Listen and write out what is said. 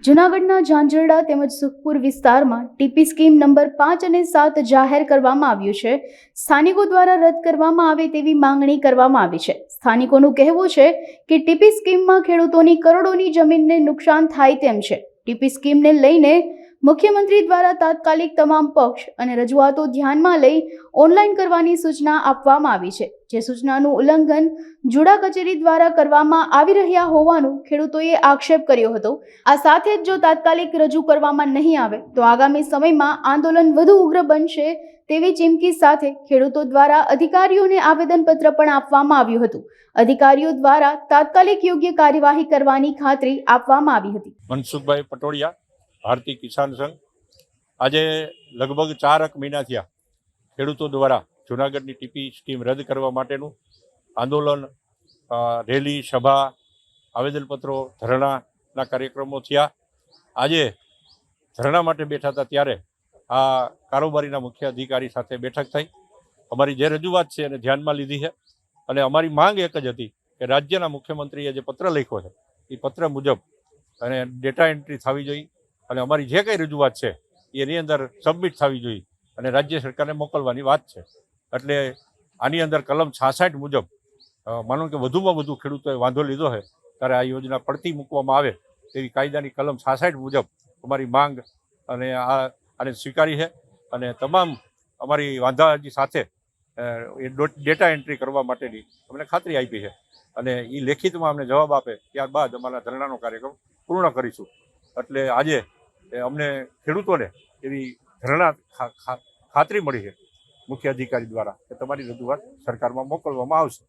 જૂનાગઢના ઝાંઝરડા તેમજ સુખપુર વિસ્તારમાં ટીપી સ્કીમ નંબર 5 અને 7 જાહેર કરવામાં આવ્યું છે. સ્થાનિકો દ્વારા રદ કરવામાં આવે તેવી માંગણી કરવામાં આવી છે. સ્થાનિકોનું કહેવું છે કે ટીપી સ્કીમમાં ખેડૂતોની કરોડોની જમીનને નુકસાન થાય તેમ છે. ટીપી સ્કીમને લઈને મુખ્યમંત્રી દ્વારા તાત્કાલિક તમામ પક્ષ અને રજૂઆતો ધ્યાનમાં લઈ ઓનલાઈન કરવાની સૂચના આપવામાં આવી છે, જે સૂચનાનું ઉલ્લંઘન જુડા કચેરી દ્વારા કરવામાં આવી રહ્યા હોવાનું ખેડૂતોએ આક્ષેપ કર્યો હતો. આ સાથે જ જો તાત્કાલિક રજૂ કરવામાં નહીં આવે તો આગામી સમયમાં આંદોલન વધુ ઉગ્ર બનશે તેવી ચીમકી સાથે ખેડૂતો દ્વારા અધિકારીઓને આવેદનપત્ર પણ આપવામાં આવ્યું હતું. અધિકારીઓ દ્વારા તાત્કાલિક યોગ્ય કાર્યવાહી કરવાની ખાતરી આપવામાં આવી હતી. મનસુખભાઈ પટોડિયા, ભારતીય કિસાન સંઘ. આજે લગભગ 4 મહિના થયા ખેડૂતો દ્વારા જૂનાગઢની ટીપી સ્કીમ રદ કરવા માટેનું આંદોલન, રેલી, સભા, આવેદનપત્રો, ધરણાના કાર્યક્રમો થયા. આજે ધરણા માટે બેઠા હતા ત્યારે આ કારોબારીના મુખ્ય અધિકારી સાથે બેઠક થઈ. અમારી જે રજૂઆત છે એને ધ્યાનમાં લીધી છે અને અમારી માંગ એક જ હતી કે રાજ્યના મુખ્યમંત્રીએ જે પત્ર લખ્યો છે એ પત્ર મુજબ અને ડેટા એન્ટ્રી થવી જોઈએ અને અમારી જે કંઈ રજૂઆત છે એની અંદર સબમિટ થવી જોઈએ અને રાજ્ય સરકારને મોકલવાની વાત છે. એટલે આની અંદર કલમ 66 મુજબ માનો કે વધુમાં વધુ ખેડૂતોએ વાંધો લીધો છે ત્યારે આ યોજના પડતી મૂકવામાં આવે તેવી કાયદાની કલમ 66 મુજબ અમારી માંગ અને આને સ્વીકારી છે અને તમામ અમારી વાંધાજી સાથે ડેટા એન્ટ્રી કરવા માટેની અમને ખાતરી આપી છે અને એ લેખિતમાં અમને જવાબ આપે ત્યારબાદ અમારા ધરણાનો કાર્યક્રમ પૂર્ણ કરીશું. એટલે આજે અમને ખેડૂતોને એવી ધરણા ખાતરી મળી છે મુખ્ય અધિકારી દ્વારા કે તમારી રજૂઆત સરકારમાં મોકલવામાં આવશે.